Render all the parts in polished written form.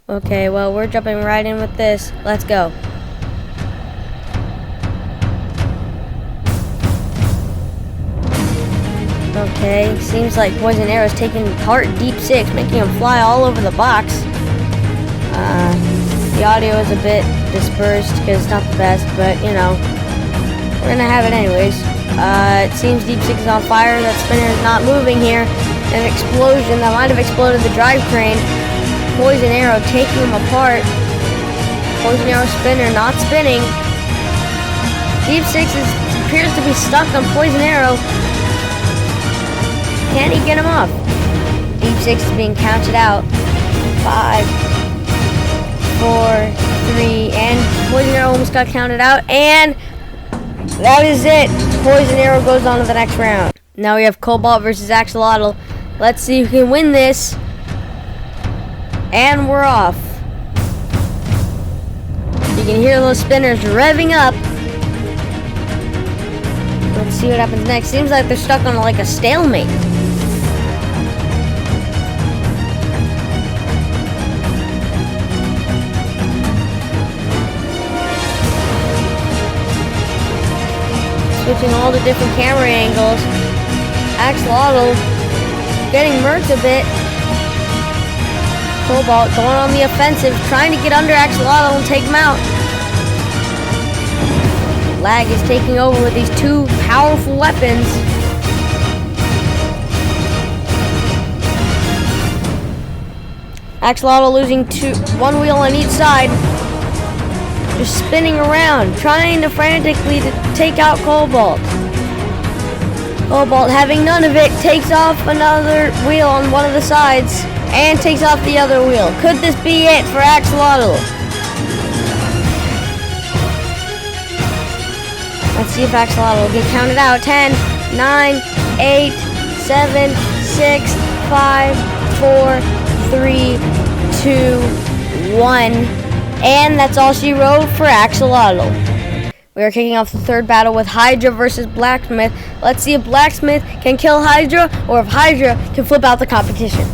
Okay, well, we're jumping right in with this. Let's go. Okay, seems like Poison Arrow's taking part Deep 6, making him fly all over the box. The audio is a bit dispersed because it's not the best, but, you know, we're gonna have it anyways. It seems Deep 6 is on fire. That spinner is not moving here. An explosion that might have exploded the drivetrain. Poison Arrow taking him apart. Poison Arrow spinner not spinning. Deep 6 appears to be stuck on Poison Arrow. Can he get him off? Deep 6 is being counted out. 5, 4, 3, and Poison Arrow almost got counted out, and that is it. Poison Arrow goes on to the next round. Now we have Cobalt versus Axolotl. Let's see who can win this. And we're off. You can hear those spinners revving up. Let's see what happens next. Seems like they're stuck on like a stalemate. Switching all the different camera angles. Axolotl getting murked a bit. Cobalt going on the offensive, trying to get under Axolotl and take him out. Lag is taking over with these two powerful weapons. Axolotl losing one wheel on each side. Just spinning around, trying to frantically take out Cobalt. Cobalt, having none of it, takes off another wheel on one of the sides and takes off the other wheel. Could this be it for Axolotl? Let's see if Axolotl will get counted out. 10, 9, 8, 7, 6, 5, 4, 3, 2, 1. And that's all she wrote for Axolotl. We are kicking off the third battle with Hydra versus Blacksmith. Let's see if Blacksmith can kill Hydra or if Hydra can flip out the competition.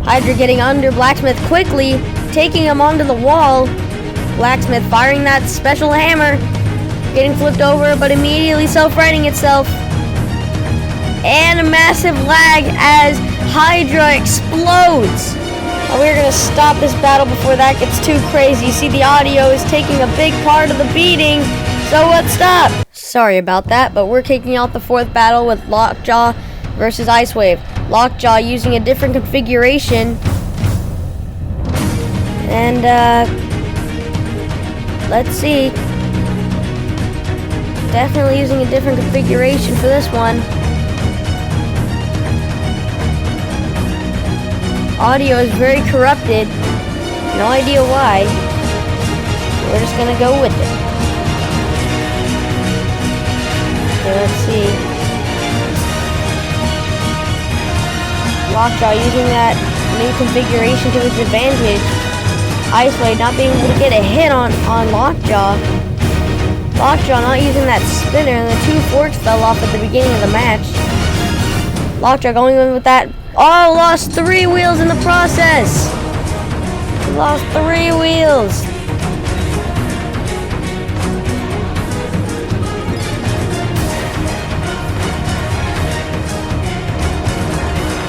Hydra getting under Blacksmith quickly, taking him onto the wall. Blacksmith firing that special hammer, getting flipped over, but immediately self-righting itself. And a massive lag as Hydra explodes. We're going to stop this battle before that gets too crazy. You see, the audio is taking a big part of the beating, so let's stop. Sorry about that, but we're kicking off the fourth battle with Lockjaw versus Icewave. Lockjaw using a different configuration. And, let's see. Definitely using a different configuration for this one. Audio is very corrupted. No idea why. We're just gonna go with it. Okay, let's see. Lockjaw using that new configuration to its advantage. Icewave not being able to get a hit on Lockjaw. Lockjaw not using that spinner, and the two forks fell off at the beginning of the match. Lockjaw going in with that. Oh, lost 3 wheels in the process. Lost 3 wheels.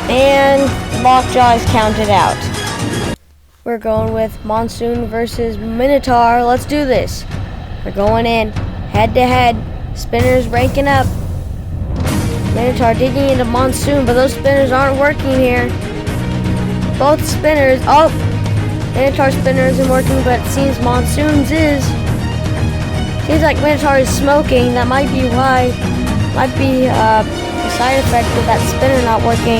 And Lockjaw is counted out. We're going with Monsoon versus Minotaur. Let's do this. We're going in head to head. Spinners ranking up. Minotaur digging into Monsoon, but those spinners aren't working here. Both spinners. Oh, Minotaur's spinner isn't working, but it seems Monsoon's is. Seems like Minotaur is smoking. That might be why. Might be a side effect of that spinner not working.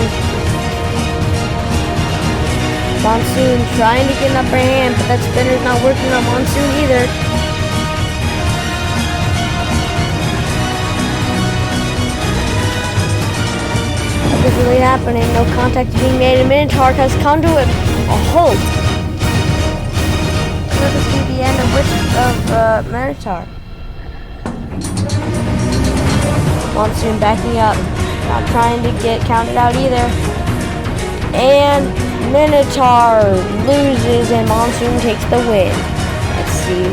Monsoon trying to get an upper hand, but that spinner's not working on Monsoon either. What is really happening? No contact is being made, and Minotaur has come to a halt. Could this be the end of Minotaur? Monsoon backing up, not trying to get counted out either. And Minotaur loses and Monsoon takes the win. Let's see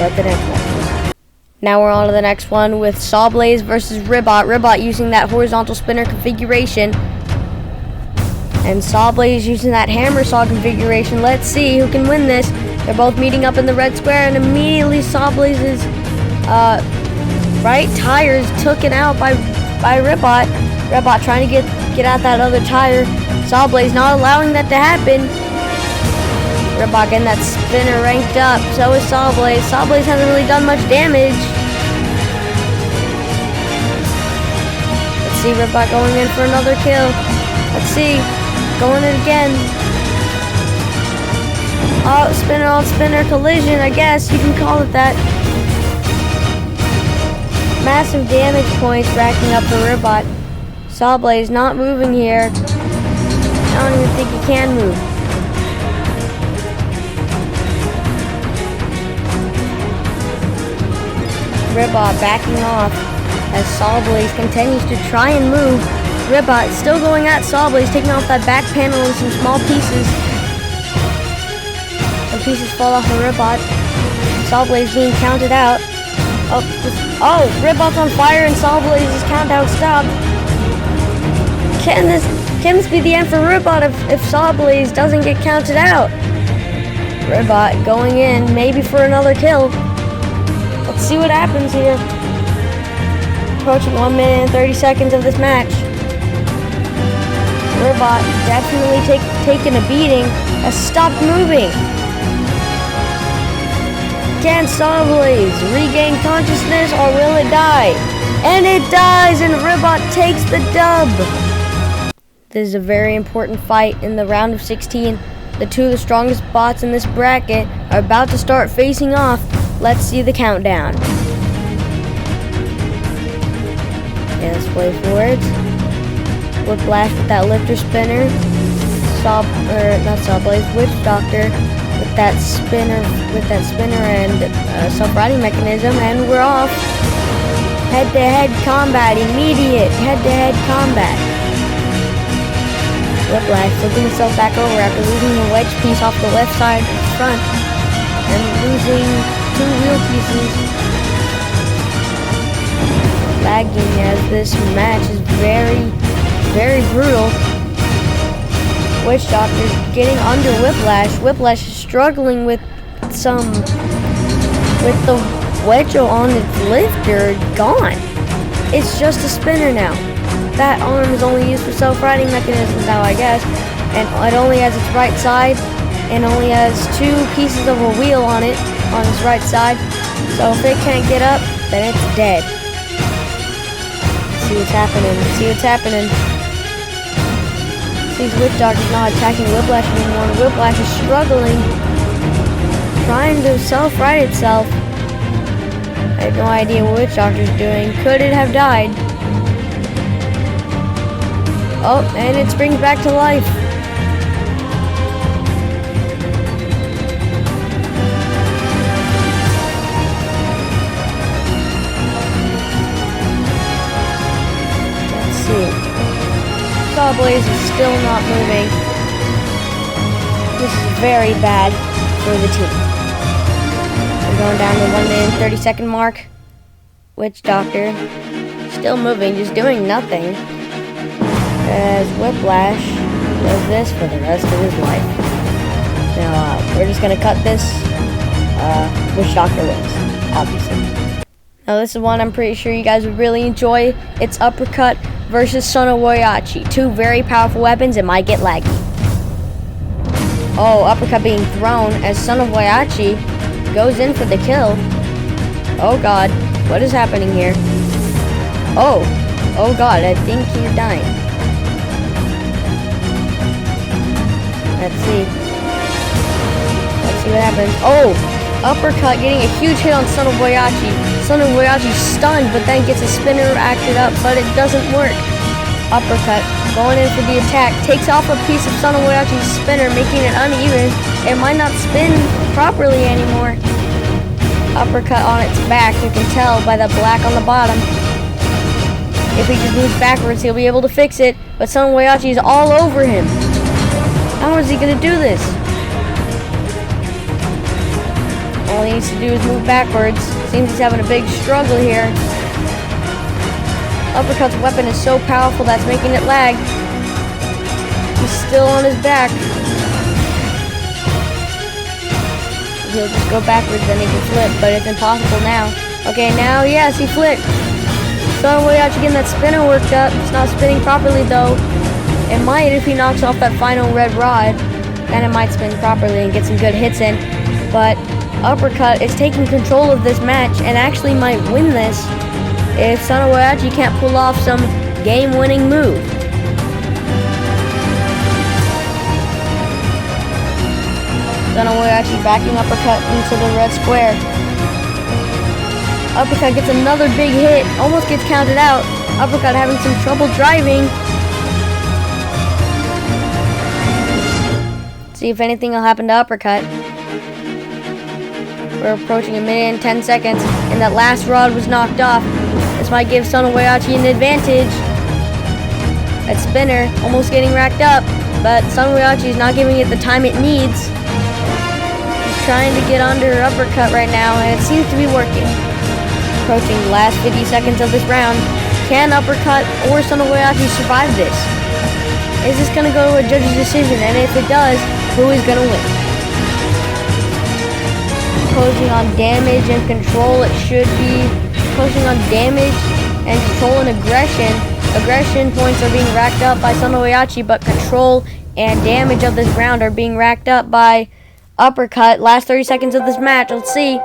what the next one is. Now we're on to the next one with Sawblaze versus Ribbot. Ribbot using that horizontal spinner configuration. And Sawblaze using that hammer saw configuration. Let's see who can win this. They're both meeting up in the red square, and immediately Sawblaze's right tire is taken out by Ribbot. Ribbot trying to get out that other tire. Sawblaze not allowing that to happen. Ribbot getting that spinner ranked up. So is Sawblaze. Sawblaze hasn't really done much damage. Let's see Ribbot going in for another kill. Let's see. Going in again. Oh, spinner on spinner collision, I guess you can call it that. Massive damage points racking up for Ribbot. Sawblaze not moving here. I don't even think he can move. Ribbot backing off as Sawblaze continues to try and move. Ribbot still going at Sawblaze, taking off that back panel in some small pieces. Some pieces fall off of Ribbot. Sawblaze being counted out. Oh, Ribbot's on fire and Sawblaze's countdown stopped. Can this be the end for Ribbot if Sawblaze doesn't get counted out? Ribbot going in, maybe for another kill. Let's see what happens here. Approaching 1 minute and 30 seconds of this match. Ribbot definitely taking a beating, has stopped moving. Can Sawblaze regain consciousness or will it die? And it dies, and Ribbot takes the dub. This is a very important fight in the round of 16. The two of the strongest bots in this bracket are about to start facing off. Let's see the countdown. Okay, let's play for it. Whiplash with that lifter spinner. Not Sawblaze, Witch Doctor with that spinner and self-riding mechanism, and we're off. Head-to-head combat, immediate head-to-head combat. Whiplash flipping himself back over after losing the wedge piece off the left side front and losing 2 wheel pieces. Lagging as this match is very, very brutal. Witch Doctor getting under Whiplash. Whiplash is struggling with the wedge on its lifter gone. It's just a spinner now. That arm is only used for self-riding mechanisms now, I guess. And it only has its right side and only has 2 pieces of a wheel on it, on its right side. So if it can't get up, then it's dead. Let's see what's happening. See what's happening. These Witch Doctor's not attacking Whiplash anymore. Whiplash is struggling, trying to self-right itself. I have no idea what Witch Doctor's doing. Could it have died? Oh, and it springs back to life. Let's see. Sawblaze is still not moving. This is very bad for the team. We're going down to 1 minute and 30 second mark. Witch Doctor still moving, just doing nothing. As Whiplash does this for the rest of his life. Now, we're just going to cut this. Witch Doctor wins, obviously. Now, this is one I'm pretty sure you guys would really enjoy. It's Uppercut versus Son of Woyachi. 2 very powerful weapons. It might get laggy. Oh, Uppercut being thrown as Son of Woyachi goes in for the kill. Oh, God. What is happening here? Oh, God. I think he's dying. Let's see what happens. Oh, Uppercut getting a huge hit on Son of Woyachi. Son of Woyachi's stunned, but then gets a spinner acted up, but it doesn't work. Uppercut going in for the attack. Takes off a piece of Son of Woyachi's spinner, making it uneven. It might not spin properly anymore. Uppercut on its back. You can tell by the black on the bottom. If he just moves backwards, he'll be able to fix it. But Son of Woyachi is all over him. How is he gonna do this? All he needs to do is move backwards. Seems he's having a big struggle here. Uppercut's weapon is so powerful that's making it lag. He's still on his back. He'll just go backwards, then he can flip, but it's impossible now. Okay, now, yes, he flipped. Son of Waiachi getting that spinner worked up. It's not spinning properly, though. It might if he knocks off that final red rod. Then it might spin properly and get some good hits in. But Uppercut is taking control of this match and actually might win this if Son of Waiachi can't pull off some game-winning move. Son of Waiachi backing Uppercut into the red square. Uppercut gets another big hit, almost gets counted out. Uppercut having some trouble driving. See if anything will happen to Uppercut. We're approaching a minute and 10 seconds, and that last rod was knocked off. This might give Son of Waiachi an advantage. That spinner almost getting racked up, but Son of Waiachi is not giving it the time it needs. Trying to get under Uppercut right now, and it seems to be working. Approaching the last 50 seconds of this round. Can Uppercut or Son of Waiachi survive this? Is this going to go to a judge's decision? And if it does, who is going to win? Approaching on damage and control, it should be approaching on damage and control and aggression. Aggression points are being racked up by Son of Waiachi, but control and damage of this round are being racked up by Uppercut. Last 30 seconds of this match. Let's see.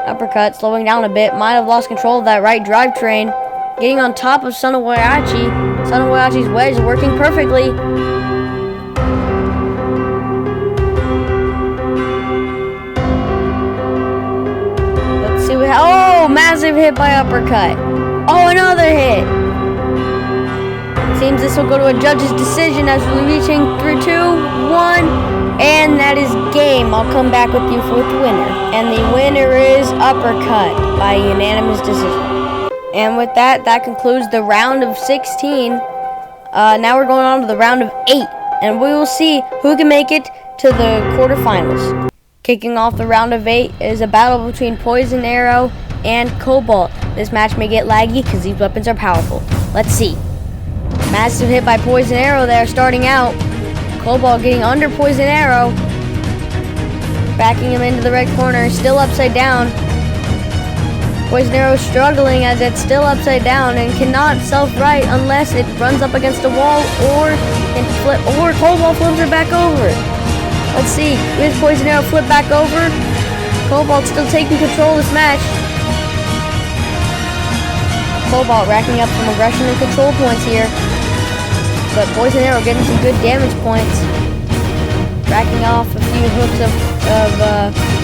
Uppercut slowing down a bit. Might have lost control of that right drivetrain. Getting on top of Son of Waiachi. Son of Waiachi's wedge is working perfectly. Let's see what. Oh, massive hit by Uppercut. Oh, another hit. Seems this will go to a judge's decision as we're reaching 3, 2, 1. And that is game. I'll come back with you for the winner. And the winner is Uppercut by unanimous decision. And with that, that concludes the round of 16. Now we're going on to the round of 8. And we will see who can make it to the quarterfinals. Kicking off the round of 8 is a battle between Poison Arrow and Cobalt. This match may get laggy because these weapons are powerful. Let's see. Massive hit by Poison Arrow there starting out. Cobalt getting under Poison Arrow. Backing him into the red corner. Still upside down. Poison Arrow struggling as it's still upside down and cannot self-right unless it runs up against a wall or can flip, or Cobalt flips her back over. Let's see. Is Poison Arrow flip back over? Cobalt still taking control of this match. Cobalt racking up some aggression and control points here. But Poison Arrow getting some good damage points. Racking off a few hooks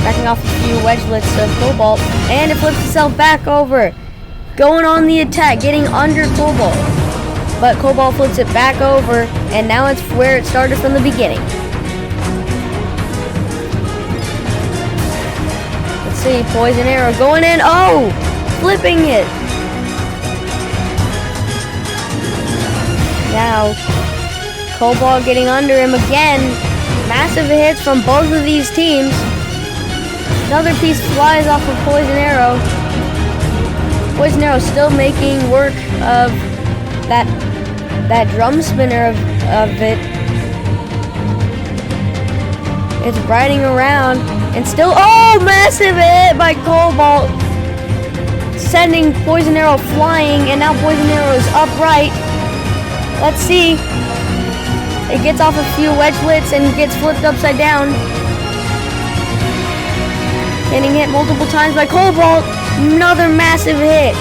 racking off a few wedgelets of Cobalt. And it flips itself back over. Going on the attack, getting under Cobalt. But Cobalt flips it back over, and now it's where it started from the beginning. Let's see, Poison Arrow going in. Oh! Flipping it. Now, Cobalt getting under him again. Massive hits from both of these teams. Another piece flies off of Poison Arrow. Poison Arrow still making work of that drum spinner of it. It's riding around and still, oh, massive hit by Cobalt. Sending Poison Arrow flying, and now Poison Arrow is upright. Let's see. It gets off a few wedgelets and gets flipped upside down. Getting hit multiple times by Cobalt. Another massive hit.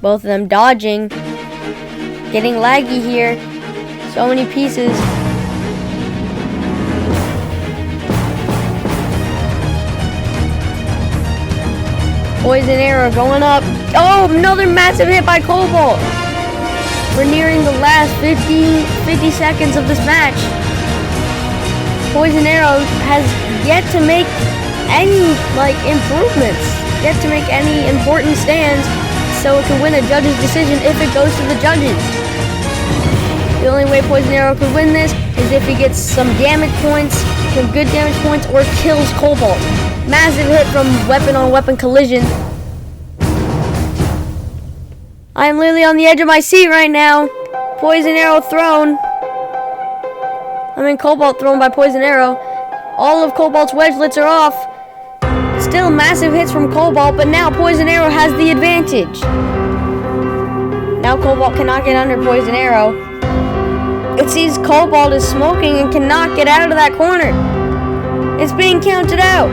Both of them dodging. Getting laggy here. So many pieces. Poison Arrow going up. Oh, another massive hit by Cobalt. We're nearing the last 50 seconds of this match. Poison Arrow has yet to make any improvements, yet to make any important stands, so it can win a judge's decision if it goes to the judges. The only way Poison Arrow could win this is if he gets some damage points, some good damage points, or kills Cobalt. Massive hit from weapon-on-weapon collision. I am literally on the edge of my seat right now. Poison Arrow thrown. Cobalt thrown by Poison Arrow. All of Cobalt's wedgelets are off. Still massive hits from Cobalt, but now Poison Arrow has the advantage. Now Cobalt cannot get under Poison Arrow. It sees Cobalt is smoking and cannot get out of that corner. It's being counted out.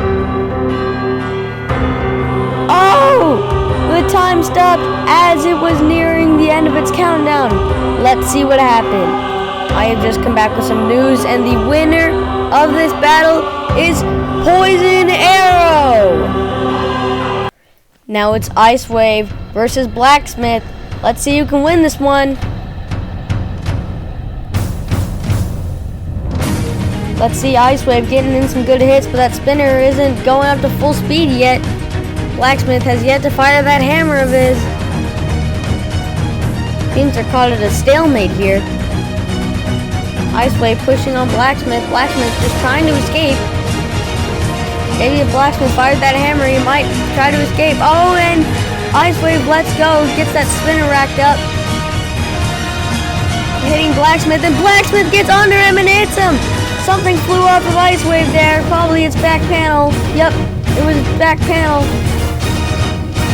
Oh! The time stopped as it was nearing the end of its countdown. Let's see what happened. I have just come back with some news, and the winner of this battle is Poison Arrow. Now it's Ice Wave versus Blacksmith. Let's see who can win this one. Let's see Ice Wave getting in some good hits, but that spinner isn't going up to full speed yet. Blacksmith has yet to fire that hammer of his. Seems they're caught at a stalemate here. Ice Wave pushing on Blacksmith. Blacksmith just trying to escape. Maybe if Blacksmith fired that hammer, he might try to escape. Oh, and Ice Wave lets go, gets that spinner racked up. Hitting Blacksmith, and Blacksmith gets under him and hits him. Something flew off of Ice Wave there. Probably its back panel. Yep, it was its back panel.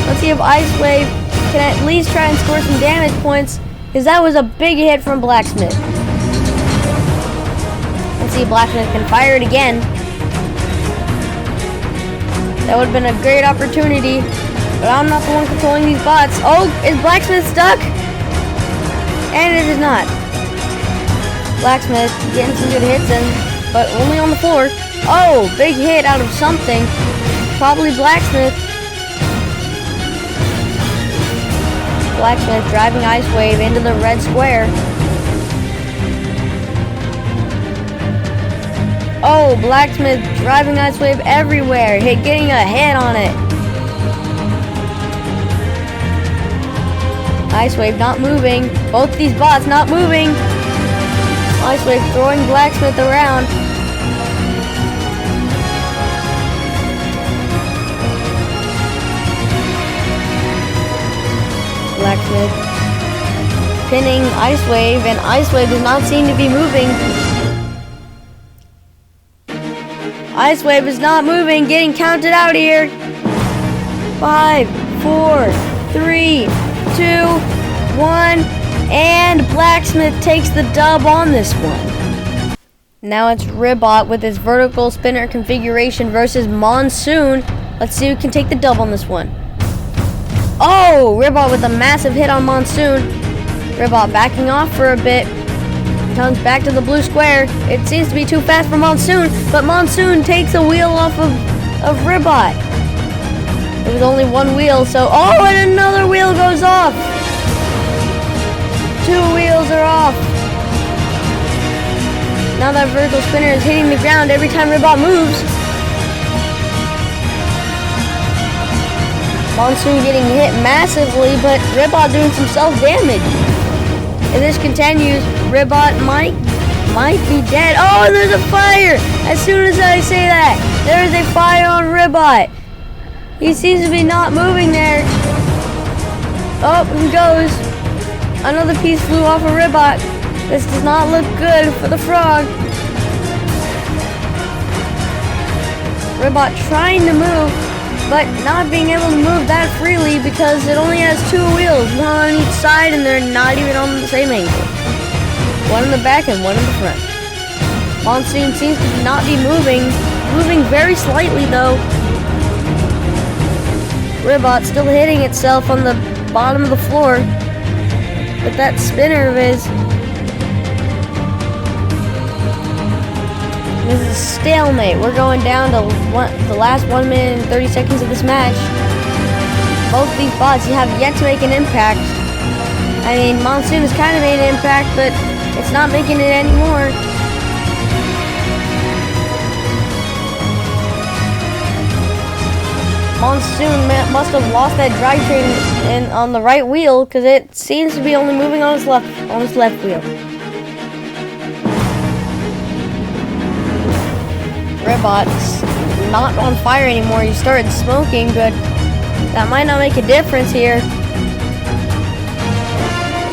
Let's see if Ice Wave can at least try and score some damage points, because that was a big hit from Blacksmith. Let's see if Blacksmith can fire it again. That would have been a great opportunity, but I'm not the one controlling these bots. Oh, is Blacksmith stuck? And it is not. Blacksmith getting some good hits in, but only on the floor. Oh, big hit out of something. Probably Blacksmith. Blacksmith driving Ice Wave into the red square. Oh, Blacksmith driving Ice Wave everywhere. Getting a hit on it. Ice Wave not moving. Both these bots not moving. Ice Wave throwing Blacksmith around. Blacksmith pinning Ice Wave, and Ice Wave does not seem to be moving. Ice Wave is not moving, getting counted out here. 5, 4, 3, 2, 1, and Blacksmith takes the dub on this one. Now it's Ribot with his vertical spinner configuration versus Monsoon. Let's see who can take the dub on this one. Oh, Ribot with a massive hit on Monsoon. Ribot backing off for a bit. Comes back to the blue square. It seems to be too fast for Monsoon, but Monsoon takes a wheel off of Ribot. There was only one wheel, so... Oh, and another wheel goes off. 2 wheels are off. Now that vertical spinner is hitting the ground every time Ribot moves. Monsoon getting hit massively, but Ribot doing some self-damage. If this continues, Ribot might be dead. Oh, and there's a fire! As soon as I say that, there is a fire on Ribot. He seems to be not moving there. Oh, he goes. Another piece flew off of Ribot. This does not look good for the frog. Ribot trying to move, but not being able to move that freely because it only has 2 wheels, one on each side, and they're not even on the same angle. One in the back and one in the front. Monsoon seems to not be moving very slightly though. Ribot still hitting itself on the bottom of the floor with that spinner of his. This is a stalemate. We're going down to the last 1 minute and 30 seconds of this match. Both these bots have yet to make an impact. I mean, Monsoon has kind of made an impact, but it's not making it anymore. Monsoon must have lost that drivetrain on the right wheel because it seems to be only moving on his left wheel. Ribbot's not on fire anymore. He started smoking, but that might not make a difference here.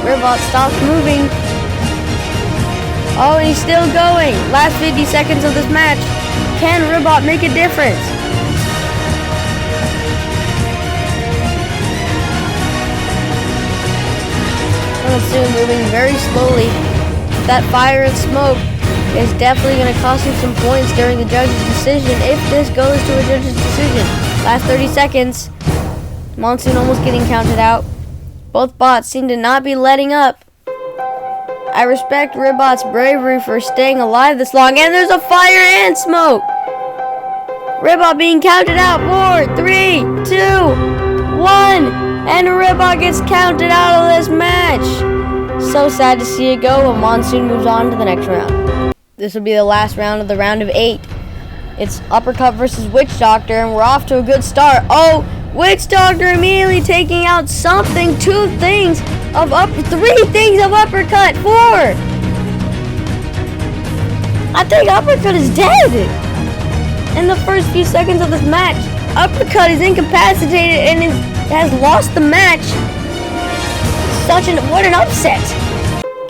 Ribbot stops moving. Oh, and he's still going. Last 50 seconds of this match. Can Ribbot make a difference? Monsoon moving very slowly. That fire and smoke is definitely going to cost him some points during the judge's decision if this goes to a judge's decision. Last 30 seconds. Monsoon almost getting counted out. Both bots seem to not be letting up. I respect Ribbot's bravery for staying alive this long. And there's a fire and smoke. Ribbot being counted out. 4, 3, 2, 1. And Ribbot gets counted out of this match. So sad to see it go, but Monsoon moves on to the next round. This will be the last round of the round of 8. It's Uppercut versus Witch Doctor, and we're off to a good start. Oh, Witch Doctor immediately taking out something. 3 things of Uppercut. 4. I think Uppercut is dead. In the first few seconds of this match, Uppercut is incapacitated and has lost the match. What an upset.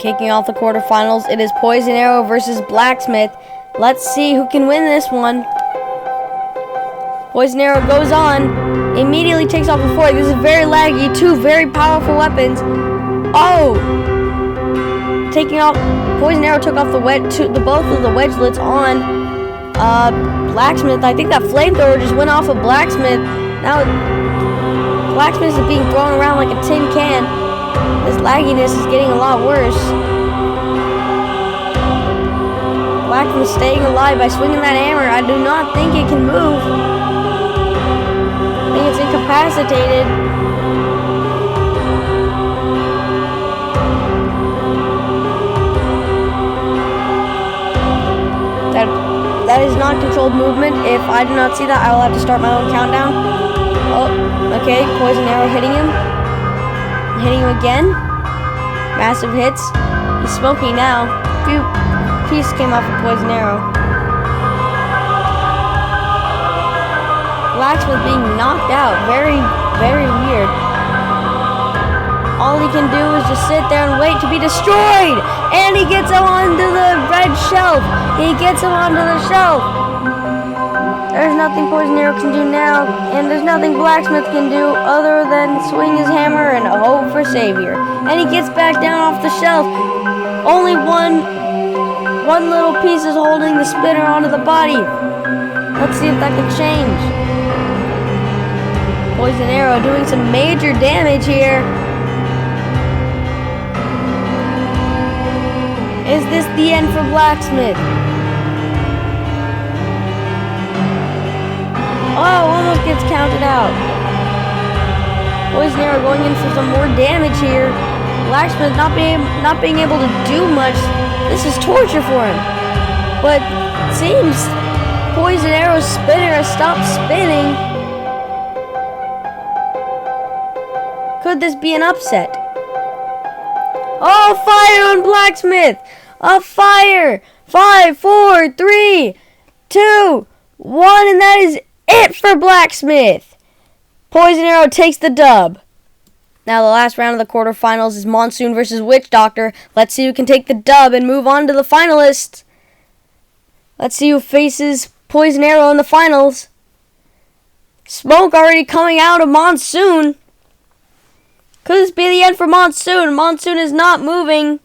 Kicking off the quarterfinals, it is Poison Arrow versus Blacksmith. Let's see who can win this one. Poison Arrow goes on, immediately takes off the 4. This is very laggy, 2 very powerful weapons. Oh! Taking off, Poison Arrow took off both of the wedgelets on Blacksmith. I think that flamethrower just went off of Blacksmith. Now Blacksmith is being thrown around like a tin can. This lagginess is getting a lot worse. Blacksmith staying alive by swinging that hammer. I do not think it can move. I think it's incapacitated. That is not controlled movement. If I do not see that, I will have to start my own countdown. Oh, okay. Poison Arrow hitting him. Hitting him again. Massive hits. He's smoking now. Few pieces came off of Poison Arrow. Blacksmith being knocked out. Very, very weird. All he can do is just sit there and wait to be destroyed. And he gets him onto the red shelf. He gets him onto the shelf. There's nothing Poison Arrow can do now, and there's nothing Blacksmith can do other than swing his hammer and hope for savior. And he gets back down off the shelf. Only one little piece is holding the spinner onto the body. Let's see if that can change. Poison Arrow doing some major damage here. Is this the end for Blacksmith? Oh, almost gets counted out. Poison Arrow going in for some more damage here. Blacksmith not being able to do much. This is torture for him. But it seems Poison Arrow's spinner has stopped spinning. Could this be an upset? Oh, fire on Blacksmith! A fire! 5, 4, 3, 2, 1, and that is it for Blacksmith. Poison Arrow takes the dub. Now the last round of the quarterfinals is Monsoon versus Witch Doctor. Let's see who can take the dub and move on to the finalists. Let's see who faces Poison Arrow in the finals. Smoke already coming out of Monsoon. Could this be the end for Monsoon? Monsoon is not moving.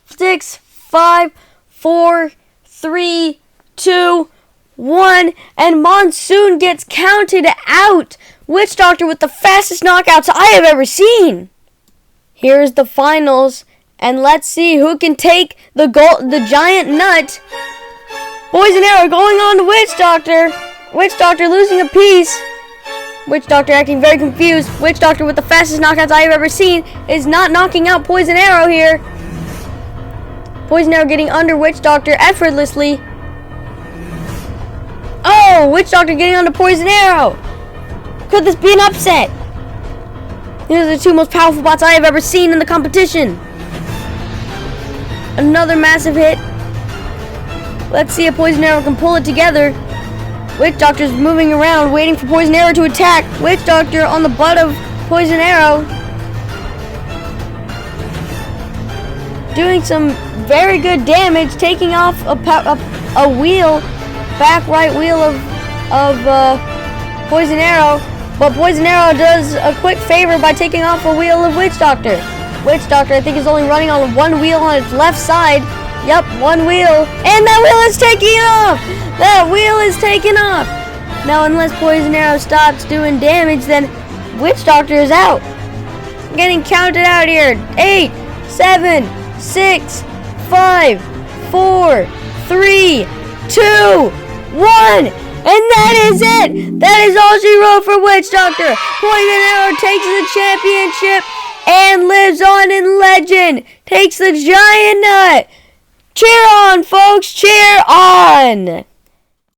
6, 5, 4, 3, 2, 1, and Monsoon gets counted out. Witch Doctor with the fastest knockouts I have ever seen. Here's the finals, and let's see who can take the giant nut. Poison Arrow going on to Witch Doctor. Witch Doctor losing a piece. Witch Doctor acting very confused. Witch Doctor with the fastest knockouts I have ever seen is not knocking out Poison Arrow here. Poison Arrow getting under Witch Doctor effortlessly. Oh, Witch Doctor getting onto Poison Arrow. Could this be an upset? These are the 2 most powerful bots I have ever seen in the competition. Another massive hit. Let's see if Poison Arrow can pull it together. Witch Doctor's moving around, waiting for Poison Arrow to attack. Witch Doctor on the butt of Poison Arrow. Doing some very good damage, taking off a wheel, back right wheel of Poison Arrow. But Poison Arrow does a quick favor by taking off a wheel of Witch Doctor. Witch Doctor, I think, is only running on one wheel on its left side. Yep, one wheel. And that wheel is taking off! That wheel is taking off! Now, unless Poison Arrow stops doing damage, then Witch Doctor is out. I'm getting counted out here. 8, 7, 6, 5, 4, 3, 2, 1. And that is it! That is all she wrote for Witch Doctor! Poison Arrow takes the championship and lives on in legend! Takes the giant nut! Cheer on, folks! Cheer on!